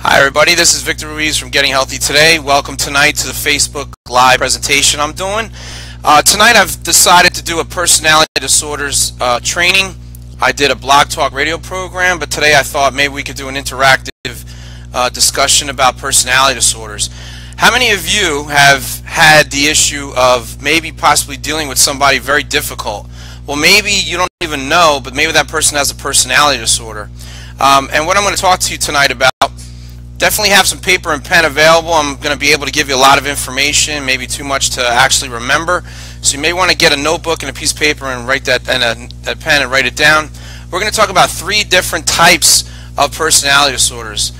Hi everybody, this is Victor Ruiz from Getting Healthy Today. Welcome tonight to the Facebook Live presentation I'm doing. Tonight I've decided to do a personality disorders training. I did a blog talk radio program, but today I thought maybe we could do an interactive discussion about personality disorders. How many of you have had the issue of maybe possibly dealing with somebody very difficult? Well, maybe you don't even know, but maybe that person has a personality disorder. And what I'm going to talk to you tonight about, definitely have some paper and pen available. I'm going to be able to give you a lot of information, maybe too much to actually remember. So you may want to get a notebook and a piece of paper and write that, and a pen and write it down. We're going to talk about 3 different types of personality disorders.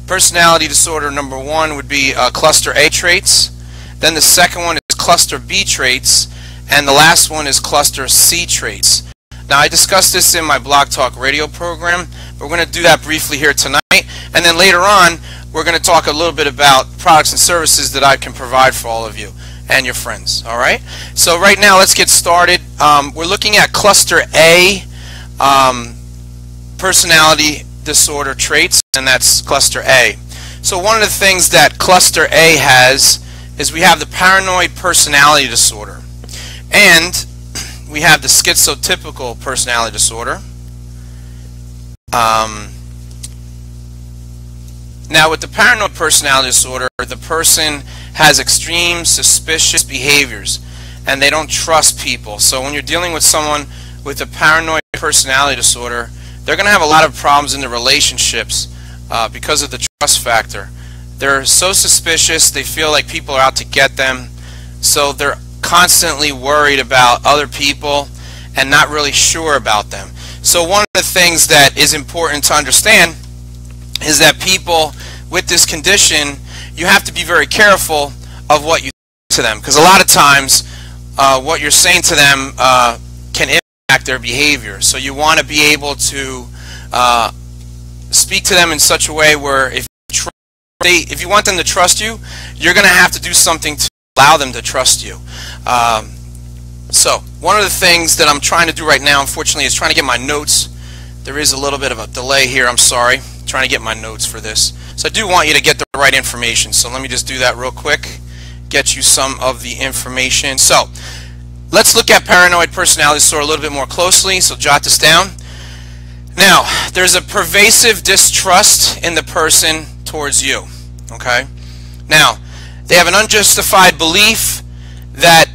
Personality disorder number 1 would be cluster A traits. Then the second one is cluster B traits. And the last one is cluster C traits. Now, I discussed this in my blog talk radio program, but we're going to do that briefly here tonight. And then later on, we're going to talk a little bit about products and services that I can provide for all of you and your friends. All right? So right now, let's get started. We're looking at cluster A personality disorder traits, and that's cluster A. So one of the things that cluster A has is we have the paranoid personality disorder. And we have the schizotypical personality disorder. Now, with the paranoid personality disorder, the person has extreme suspicious behaviors and they don't trust people. So when you're dealing with someone with a paranoid personality disorder, they're going to have a lot of problems in their relationships because of the trust factor. They're so suspicious, they feel like people are out to get them, so they're constantly worried about other people and not really sure about them. So one of the things that is important to understand is that people with this condition, you have to be very careful of what you say to them, because a lot of times what you're saying to them can impact their behavior. So you want to be able to speak to them in such a way where if you want them to trust you, you're going to have to do something to allow them to trust you. So one of the things that I'm trying to do right now, unfortunately, is trying to get my notes. There is a little bit of a delay here, I'm sorry. I'm trying to get my notes for this. So I do want you to get the right information. So let me just do that real quick, get you some of the information. So let's look at paranoid personality disorder a little bit more closely. So jot this down. Now, there's a pervasive distrust in the person towards you. Okay? Now, they have an unjustified belief that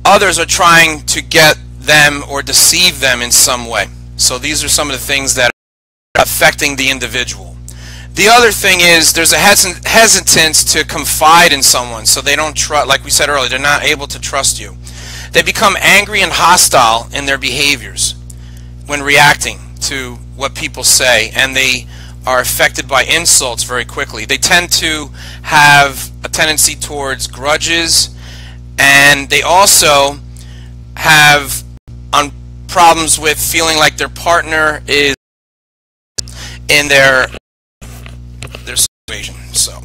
others are trying to get them or deceive them in some way. So these are some of the things that are affecting the individual. The other thing is there's a hesitance to confide in someone, so they don't trust, like we said earlier, they're not able to trust you. They become angry and hostile in their behaviors when reacting to what people say, and they are affected by insults very quickly. They tend to have a tendency towards grudges, and they also have problems with feeling like their partner is in their situation. So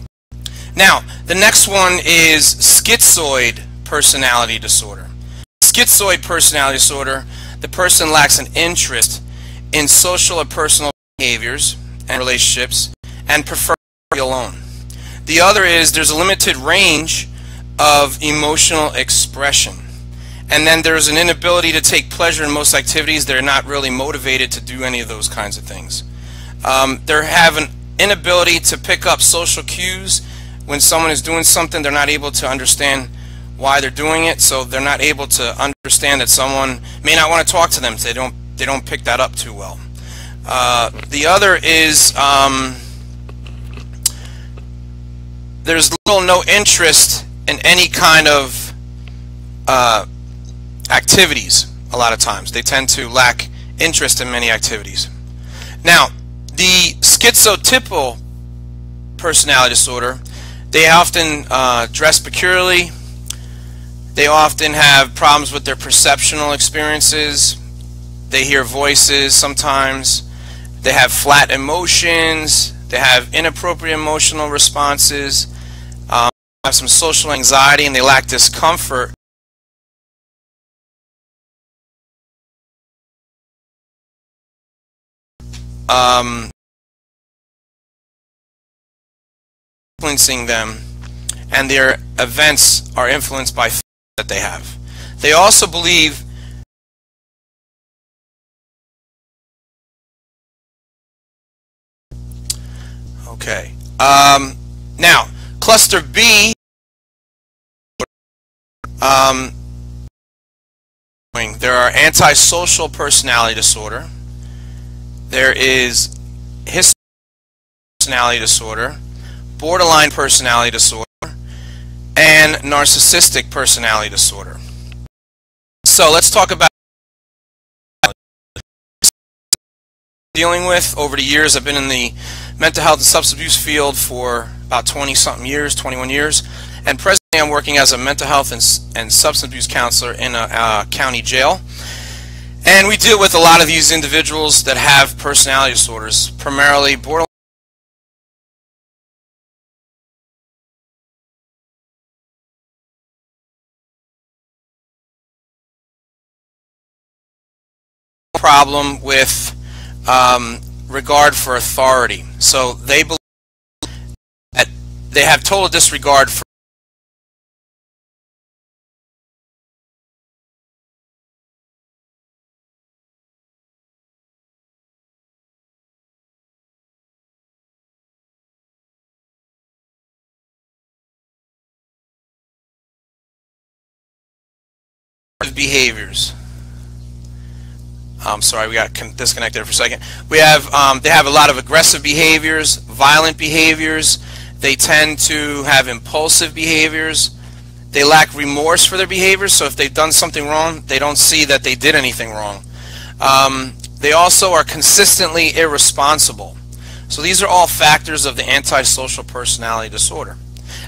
now the next one is schizoid personality disorder. Schizoid personality disorder, the person lacks an interest in social or personal behaviors and relationships and prefer to be alone. The other is there's a limited range of emotional expression, and then there's an inability to take pleasure in most activities. They're not really motivated to do any of those kinds of things. They have an inability to pick up social cues. When someone is doing something, they're not able to understand why they're doing it, so they're not able to understand that someone may not want to talk to them. So they don't pick that up too well. The other is there's little no interest in any kind of activities. A lot of times they tend to lack interest in many activities. Now, the schizotypal personality disorder, they often dress peculiarly. They often have problems with their perceptual experiences. They hear voices sometimes. They have flat emotions. They have inappropriate emotional responses. Have some social anxiety, and they lack discomfort influencing them, and their events are influenced by thoughts that they have. They also believe now cluster B, there are antisocial personality disorder, there is histrionic personality disorder, borderline personality disorder, and narcissistic personality disorder. So let's talk about dealing with. Over the years, I've been in the mental health and substance abuse field for about 20-something years, 21 years, and presently I'm working as a mental health and substance abuse counselor in a county jail. And we deal with a lot of these individuals that have personality disorders, primarily borderline problem with regard for authority. So they believe that they have total disregard for behaviors. I'm sorry, we got disconnected for a second. We have they have a lot of aggressive behaviors, violent behaviors. They tend to have impulsive behaviors. They lack remorse for their behaviors, so if they've done something wrong, they don't see that they did anything wrong. They also are consistently irresponsible. So these are all factors of the antisocial personality disorder.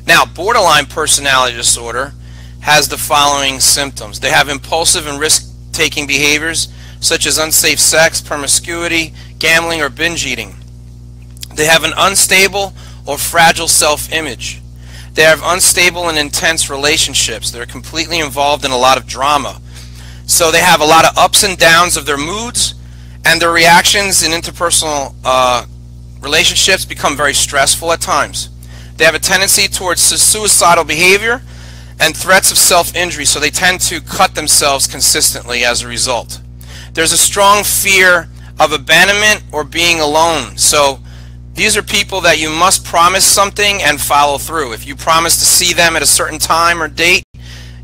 Now, borderline personality disorder has the following symptoms. They have impulsive and risk-taking behaviors, such as unsafe sex, promiscuity, gambling, or binge eating. They have an unstable or fragile self-image. They have unstable and intense relationships. They're completely involved in a lot of drama. So they have a lot of ups and downs of their moods, and their reactions in interpersonal relationships become very stressful at times. They have a tendency towards suicidal behavior and threats of self-injury, so they tend to cut themselves consistently as a result. There's a strong fear of abandonment or being alone. So these are people that you must promise something and follow through. If you promise to see them at a certain time or date,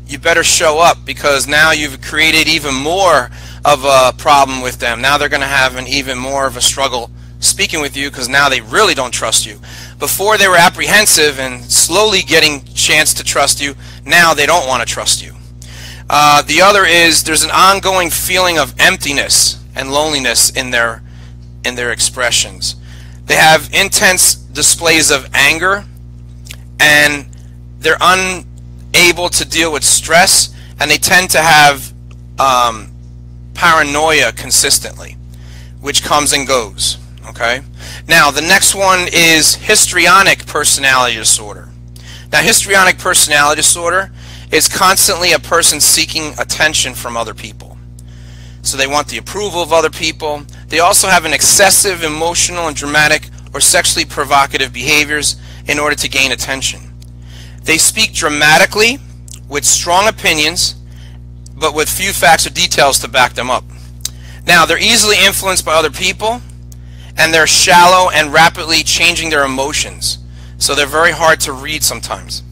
you better show up, because now you've created even more of a problem with them. Now they're going to have an even more of a struggle speaking with you, because now they really don't trust you. Before they were apprehensive and slowly getting chance to trust you, now they don't want to trust you. The other is there's an ongoing feeling of emptiness and loneliness in their expressions. They have intense displays of anger, and they're unable to deal with stress, and they tend to have paranoia consistently, which comes and goes. Okay. Now the next one is histrionic personality disorder. Now, histrionic personality disorder is constantly a person seeking attention from other people. So they want the approval of other people. They also have an excessive emotional and dramatic or sexually provocative behaviors in order to gain attention. They speak dramatically with strong opinions, but with few facts or details to back them up. Now, they're easily influenced by other people, and they're shallow and rapidly changing their emotions. So they're very hard to read sometimes.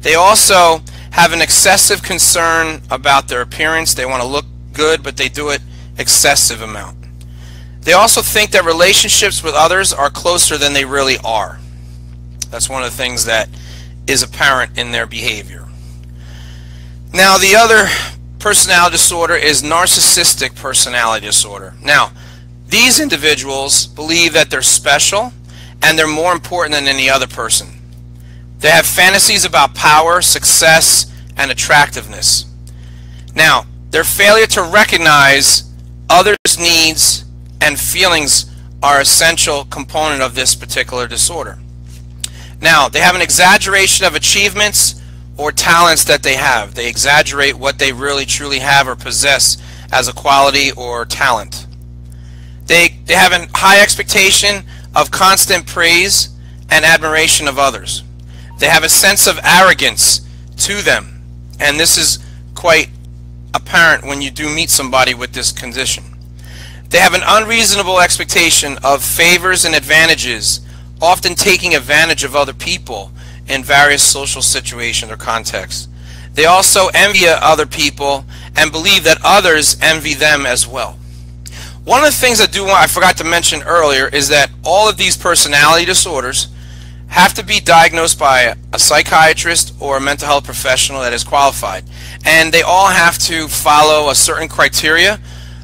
They also have an excessive concern about their appearance. They want to look good, but they do it excessive amount. They also think that relationships with others are closer than they really are. That's one of the things that is apparent in their behavior. Now, the other personality disorder is narcissistic personality disorder. Now, these individuals believe that they're special and they're more important than any other person. They have fantasies about power, success, and attractiveness. Now, their failure to recognize others' needs and feelings are an essential component of this particular disorder. Now, they have an exaggeration of achievements or talents that they have. They exaggerate what they really truly have or possess as a quality or talent. They have a high expectation of constant praise and admiration of others. They have a sense of arrogance to them, and this is quite apparent when you do meet somebody with this condition. They have an unreasonable expectation of favors and advantages, often taking advantage of other people in various social situations or contexts. They also envy other people and believe that others envy them as well. One of the things I forgot to mention earlier is that all of these personality disorders have to be diagnosed by a psychiatrist or a mental health professional that is qualified, and they all have to follow a certain criteria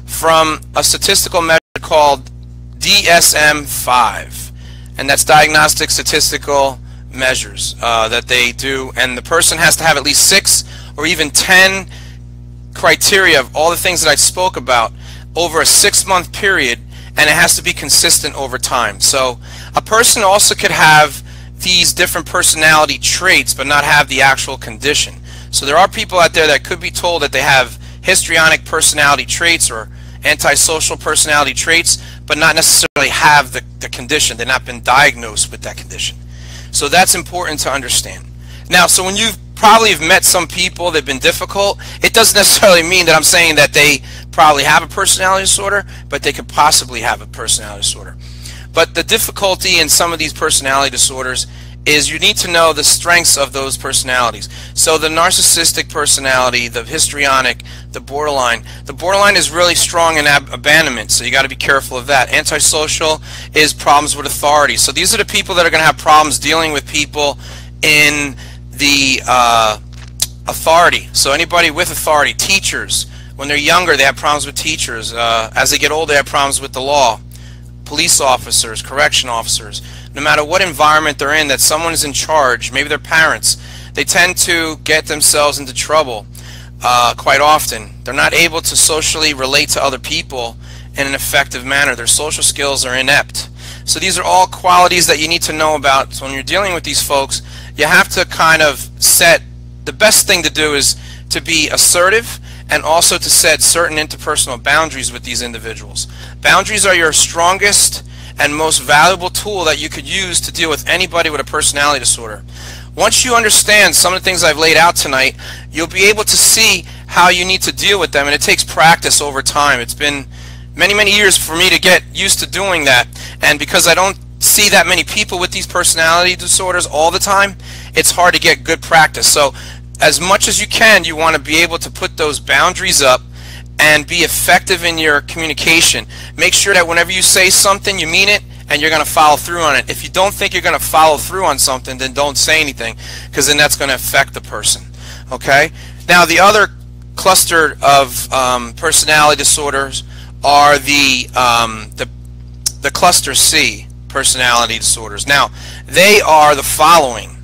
from a statistical measure called DSM-5, and that's diagnostic statistical measures that they do, and the person has to have at least 6 or even 10 criteria of all the things that I spoke about over a 6-month period, and it has to be consistent over time. So a person also could have these different personality traits but not have the actual condition. So there are people out there that could be told that they have histrionic personality traits or antisocial personality traits, but not necessarily have the condition. They've not been diagnosed with that condition. So that's important to understand. Now, so when you've probably have met some people that have been difficult, it doesn't necessarily mean that I'm saying that they probably have a personality disorder, but they could possibly have a personality disorder. But the difficulty in some of these personality disorders is you need to know the strengths of those personalities. So the narcissistic personality, the histrionic, the borderline is really strong in abandonment, so you got to be careful of that. Antisocial is problems with authority. So these are the people that are going to have problems dealing with people in the authority. So anybody with authority, teachers, when they're younger they have problems with teachers. As they get older they have problems with the law. Police officers, correction officers, no matter what environment they're in, that someone is in charge, maybe their parents, they tend to get themselves into trouble quite often. They're not able to socially relate to other people in an effective manner. Their social skills are inept. So these are all qualities that you need to know about. So when you're dealing with these folks, you have to kind of set, the best thing to do is to be assertive and also to set certain interpersonal boundaries with these individuals. Boundaries are your strongest and most valuable tool that you could use to deal with anybody with a personality disorder. Once you understand some of the things I've laid out tonight, you'll be able to see how you need to deal with them, and it takes practice over time. It's been many years for me to get used to doing that, and because I don't see that many people with these personality disorders all the time, it's hard to get good practice. So as much as you can, you want to be able to put those boundaries up and be effective in your communication. Make sure that whenever you say something, you mean it and you're going to follow through on it. If you don't think you're going to follow through on something, then don't say anything, because then that's going to affect the person. Okay? Now, the other cluster of personality disorders are the cluster C personality disorders. Now, they are the following.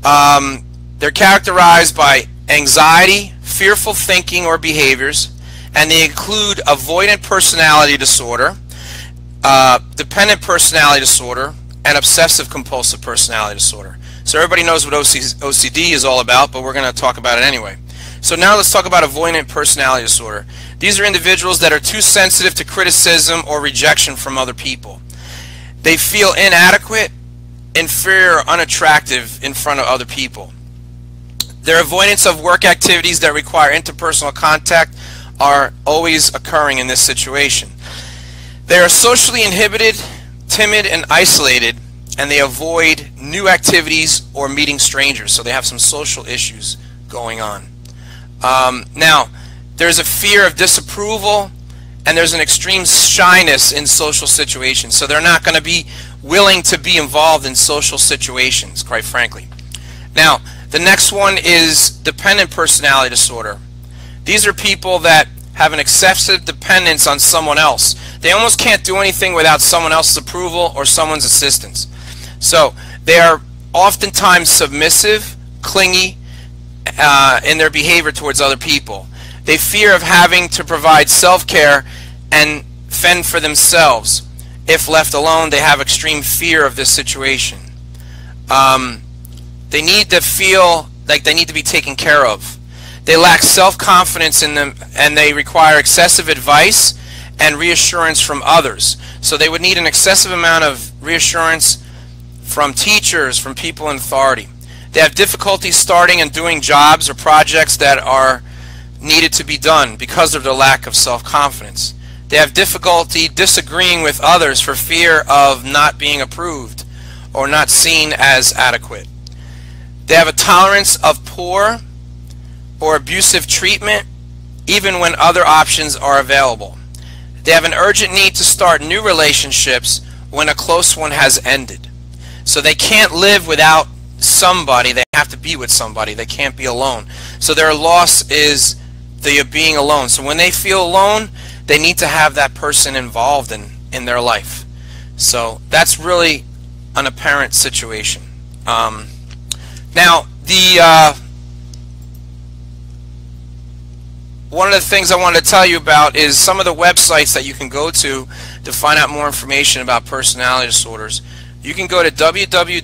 They're characterized by anxiety, fearful thinking or behaviors, and they include avoidant personality disorder, dependent personality disorder, and obsessive compulsive personality disorder. So everybody knows what OCD is all about, but we're going to talk about it anyway. So now let's talk about avoidant personality disorder. These are individuals that are too sensitive to criticism or rejection from other people. They feel inadequate, inferior, or unattractive in front of other people. Their avoidance of work activities that require interpersonal contact are always occurring in this situation. They are socially inhibited, timid, and isolated, and they avoid new activities or meeting strangers. So they have some social issues going on. Now, there's a fear of disapproval, and there's an extreme shyness in social situations. So they're not going to be willing to be involved in social situations, quite frankly. Now, the next one is dependent personality disorder. These are people that have an excessive dependence on someone else. They almost can't do anything without someone else's approval or someone's assistance. So they are oftentimes submissive, clingy in their behavior towards other people. They fear of having to provide self-care and fend for themselves. If left alone, they have extreme fear of this situation. They need to feel like they need to be taken care of. They lack self-confidence in them, and they require excessive advice and reassurance from others. So they would need an excessive amount of reassurance from teachers, from people in authority. They have difficulty starting and doing jobs or projects that are needed to be done because of their lack of self-confidence. They have difficulty disagreeing with others for fear of not being approved or not seen as adequate. They have a tolerance of poor or abusive treatment even when other options are available. They have an urgent need to start new relationships when a close one has ended. So they can't live without somebody. They have to be with somebody. They can't be alone. So their loss is the being alone. So when they feel alone, they need to have that person involved in their life. So that's really an apparent situation. Now, one of the things I wanted to tell you about is some of the websites that you can go to find out more information about personality disorders. You can go to www.nami.org.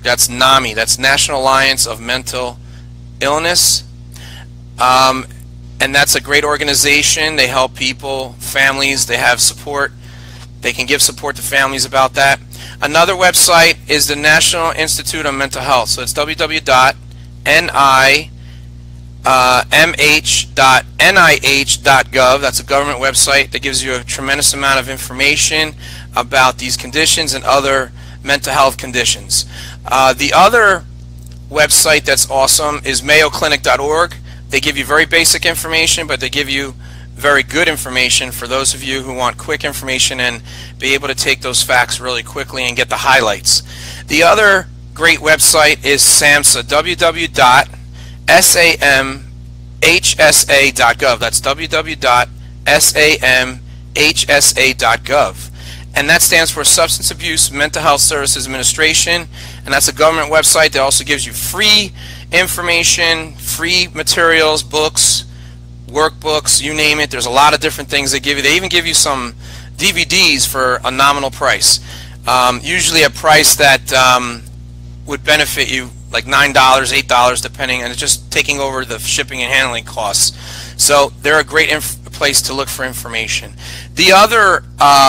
That's NAMI. That's National Alliance of Mental Illness. And that's a great organization. They help people, families. They have support. They can give support to families about that. Another website is the National Institute of Mental Health. So it's www.mh.nih.gov. That's a government website that gives you a tremendous amount of information about these conditions and other mental health conditions. The other website that's awesome is mayoclinic.org. They give you very basic information, but they give you very good information for those of you who want quick information and be able to take those facts really quickly and get the highlights. The other great website is SAMHSA, www.samhsa.gov. That's www.samhsa.gov. And that stands for Substance Abuse Mental Health Services Administration, and that's a government website that also gives you free information, free materials, books, workbooks, you name it. There's a lot of different things they give you. They even give you some DVDs for a nominal price, usually a price that would benefit you, like $9, $8, depending, and it's just taking over the shipping and handling costs. So they're a great place to look for information. The other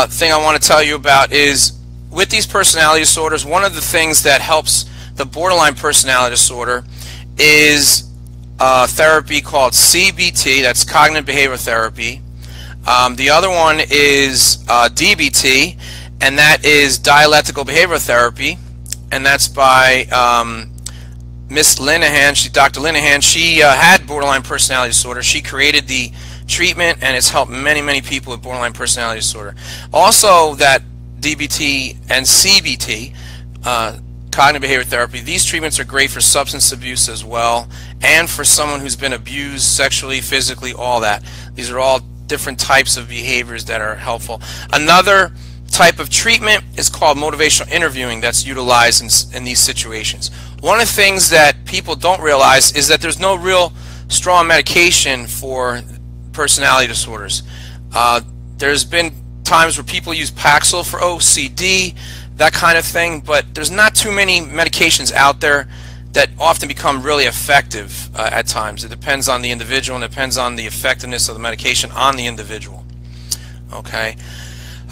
thing I want to tell you about is with these personality disorders, one of the things that helps the borderline personality disorder is therapy called CBT, that's cognitive behavioral therapy. The other one is DBT, and that is dialectical behavioral therapy, and that's by Miss Linehan. Dr. Linehan. She had borderline personality disorder. She created the treatment, and it's helped many people with borderline personality disorder. Also, that DBT and CBT, cognitive behavior therapy, these treatments are great for substance abuse as well, and for someone who's been abused sexually, physically, all that. These are all different types of behaviors that are helpful. Another type of treatment is called motivational interviewing that's utilized in these situations. One of the things that people don't realize is that there's no real strong medication for personality disorders. There's been times where people use Paxil for OCD, that kind of thing, but there's not too many medications out there that often become really effective at times. It depends on the individual and depends on the effectiveness of the medication on the individual. Okay.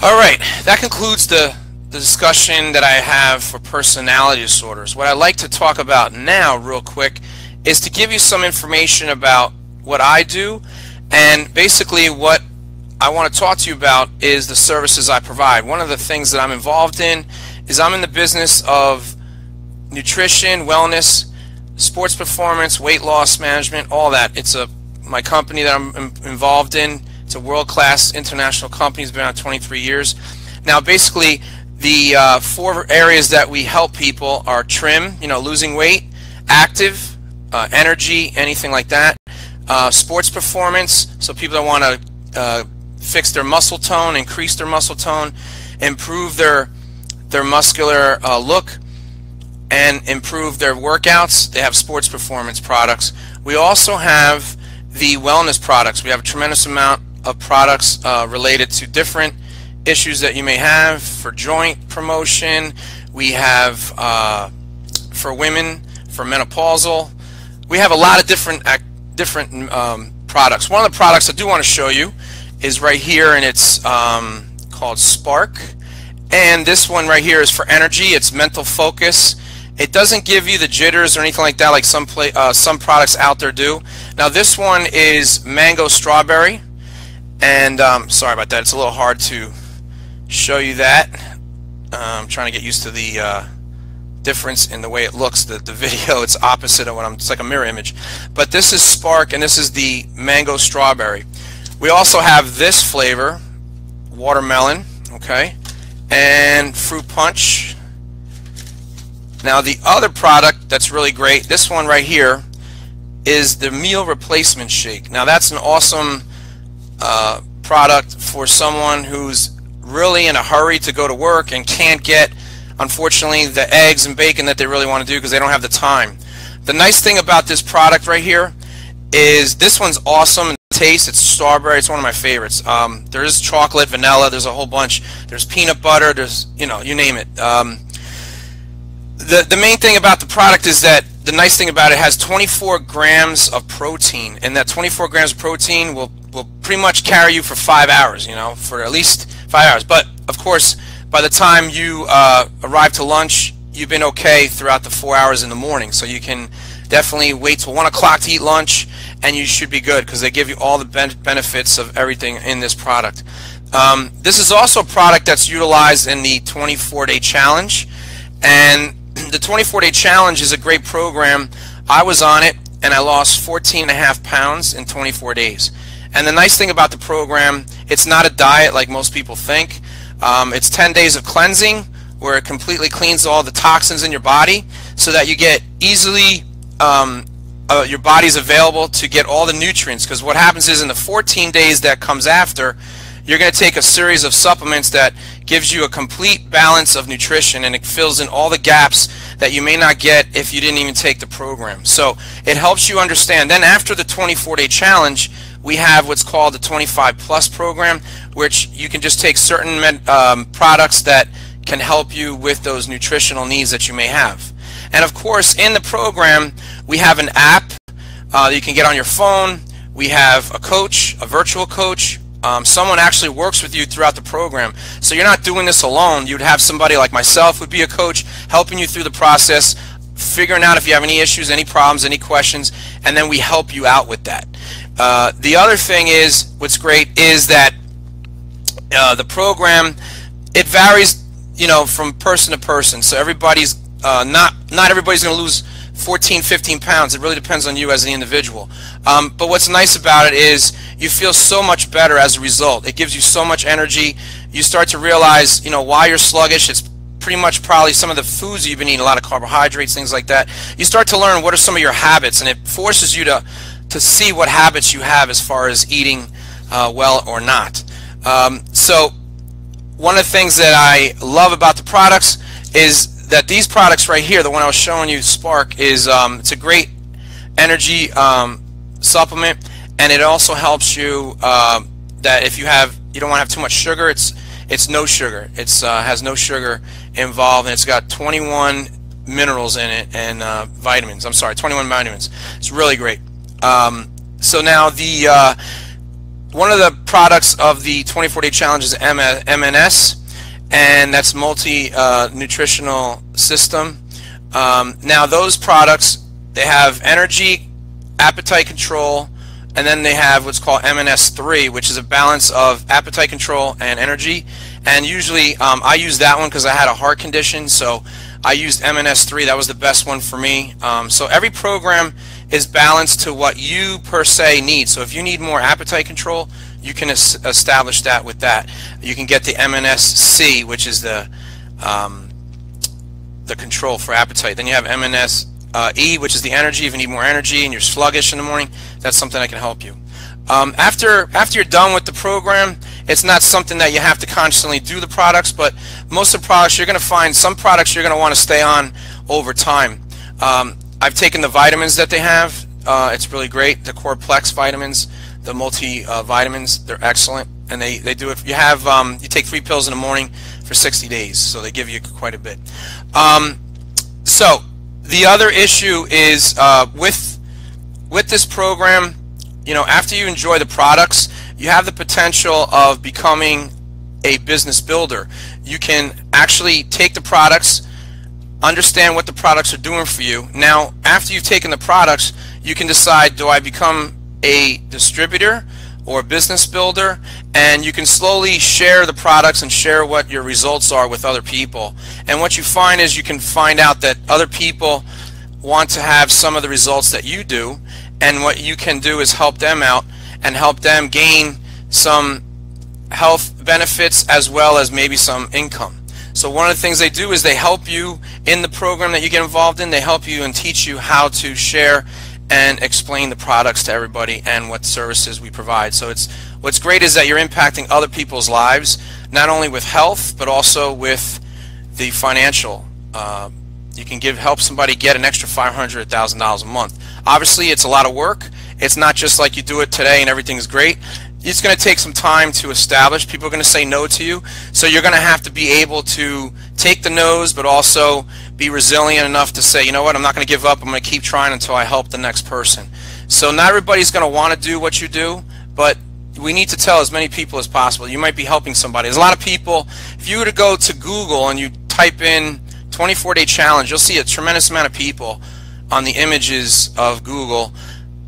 All right, that concludes the discussion that I have for personality disorders. What I'd like to talk about now real quick is to give you some information about what I do, and basically what I want to talk to you about is the services I provide. One of the things that I'm involved in is I'm in the business of nutrition, wellness, sports performance, weight loss management, all that. It's my company that I'm involved in. It's a world-class international company. It's been around 23 years. Now, basically, the 4 areas that we help people are trim, losing weight, active, energy, anything like that, sports performance, so people that want to fix their muscle tone, increase their muscle tone, improve their muscular look, and improve their workouts. They have sports performance products. We also have the wellness products. We have a tremendous amount of products related to different issues that you may have. For joint promotion, we have for women, for menopausal. We have a lot of different products. One of the products I do want to show you is right here, and it's called Spark, And this one right here is for energy. It's mental focus. It doesn't give you the jitters or anything like that like some products out there do. Now this one is mango strawberry, and sorry about that, it's a little hard to show you that. I'm trying to get used to the difference in the way it looks. The video, it's opposite of what it's like a mirror image. But this is Spark, and this is the mango strawberry. We also have this flavor, watermelon, okay, and fruit punch. Now the other product that's really great, this one right here, is the meal replacement shake. Now that's an awesome product for someone who's really in a hurry to go to work and can't get, unfortunately, the eggs and bacon that they really want to do because they don't have the time. The nice thing about this product right here is this one's awesome in taste. It's strawberry. It's one of my favorites. There is chocolate, vanilla. There's a whole bunch. There's peanut butter. There's, you know, you name it. The main thing about the product is that the nice thing about it has 24 grams of protein, and that 24 grams of protein will pretty much carry you for 5 hours, you know, for at least 5 hours. But of course, by the time you arrive to lunch, you've been okay throughout the 4 hours in the morning. So you can definitely wait till 1 o'clock to eat lunch, and you should be good because they give you all the benefits of everything in this product. This is also a product that's utilized in the 24-day challenge, and the 24-day challenge is a great program. I was on it, and I lost 14.5 pounds in 24 days. And the nice thing about the program, it's not a diet like most people think. It's 10 days of cleansing where it completely cleans all the toxins in your body so that you get easily, your body's available to get all the nutrients. Because what happens is in the 14 days that comes after, you're going to take a series of supplements that gives you a complete balance of nutrition, and it fills in all the gaps that you may not get if you didn't even take the program. So it helps you understand. Then after the 24-day challenge, we have what's called the 25 Plus program, which you can just take certain products that can help you with those nutritional needs that you may have. And of course, in the program, we have an app that you can get on your phone. We have a coach, a virtual coach. Someone actually works with you throughout the program. So you're not doing this alone. You'd have somebody like myself would be a coach helping you through the process, figuring out if you have any issues, any problems, any questions, and then we help you out with that. The other thing is, what's great is that the program, it varies, you know, from person to person. So everybody's not everybody's going to lose 14, 15 pounds. It really depends on you as an individual. But what's nice about it is you feel so much better as a result. It gives you so much energy. You start to realize, you know, why you're sluggish. It's pretty much probably some of the foods you've been eating, a lot of carbohydrates, things like that. You start to learn what are some of your habits, and it forces you to see what habits you have as far as eating well or not. So one of the things that I love about the products is that these products right here, the one I was showing you, Spark, is it's a great energy supplement, and it also helps you that if you don't want to have too much sugar, it's no sugar. It's has no sugar involved, and it's got 21 minerals in it and vitamins. I'm sorry, 21 vitamins. It's really great. So now the one of the products of the 24-day challenge is MNS, and that's multi-nutritional system. Now those products, they have energy, appetite control, and then they have what's called MNS3, which is a balance of appetite control and energy. And usually I use that one because I had a heart condition, so I used MNS3. That was the best one for me. So every program is balanced to what you per se need. So if you need more appetite control, you can establish that with that. You can get the MNS-C, which is the control for appetite. Then you have MNS-E, which is the energy. If you need more energy and you're sluggish in the morning, that's something that can help you. After you're done with the program, it's not something that you have to constantly do the products, but most of the products you're going to find, some products you're going to want to stay on over time. I've taken the vitamins that they have. It's really great. The Core Plex vitamins, the multi-vitamins, they're excellent. And they do it. You take 3 pills in the morning for 60 days, so they give you quite a bit. So the other issue is with this program, you know, after you enjoy the products, you have the potential of becoming a business builder. you can actually take the products, understand what the products are doing for you. Now, after you've taken the products, you can decide, do I become a distributor or a business builder? And you can slowly share the products and share what your results are with other people. And what you find is you can find out that other people want to have some of the results that you do, and what you can do is help them out and help them gain some health benefits as well as maybe some income. So one of the things they do is they help you in the program that you get involved in. They help you and teach you how to share and explain the products to everybody and what services we provide. So what's great is that you're impacting other people's lives, not only with health but also with the financial. You can help somebody get an extra $500, $1,000 a month. Obviously, it's a lot of work. It's not just like you do it today and everything's great. It's going to take some time to establish. People are going to say no to you, so you're going to have to be able to take the no's, but also be resilient enough to say, you know what, I'm not going to give up. I'm going to keep trying until I help the next person. So not everybody's going to want to do what you do, but we need to tell as many people as possible. You might be helping somebody. There's a lot of people. If you were to go to Google and you type in 24-day challenge, you'll see a tremendous amount of people on the images of Google.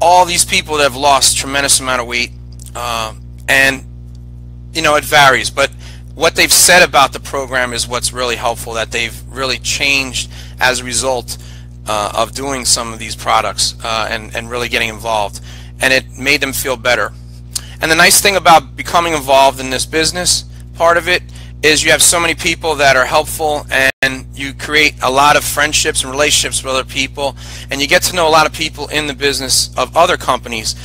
All these people that have lost tremendous amount of weight. And you know, it varies, but what they've said about the program is what's really helpful, that they've really changed as a result of doing some of these products and really getting involved, and it made them feel better. And the nice thing about becoming involved in this business part of it is you have so many people that are helpful, and you create a lot of friendships and relationships with other people, and you get to know a lot of people in the business of other companies.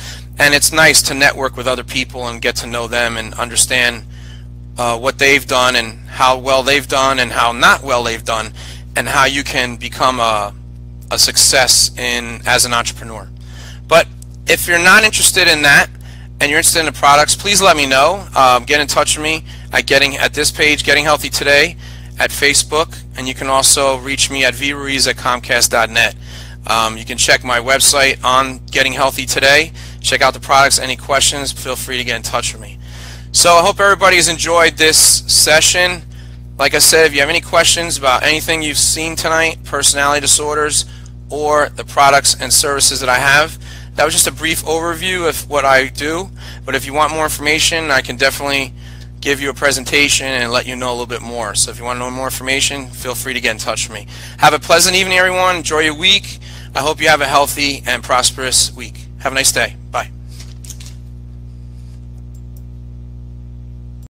And it's nice to network with other people and get to know them and understand what they've done and how well they've done and how not well they've done, and how you can become a success as an entrepreneur. But if you're not interested in that and you're interested in the products, please let me know. Get in touch with me at this page, Getting Healthy Today, at Facebook, and you can also reach me at vruiz@comcast.net. You can check my website on Getting Healthy Today. Check out the products. Any questions, feel free to get in touch with me. So I hope everybody has enjoyed this session. Like I said, if you have any questions about anything you've seen tonight, personality disorders, or the products and services that I have, that was just a brief overview of what I do. But if you want more information, I can definitely give you a presentation and let you know a little bit more. So if you want to know more information, feel free to get in touch with me. Have a pleasant evening, everyone. Enjoy your week. I hope you have a healthy and prosperous week. Have a nice day. Bye.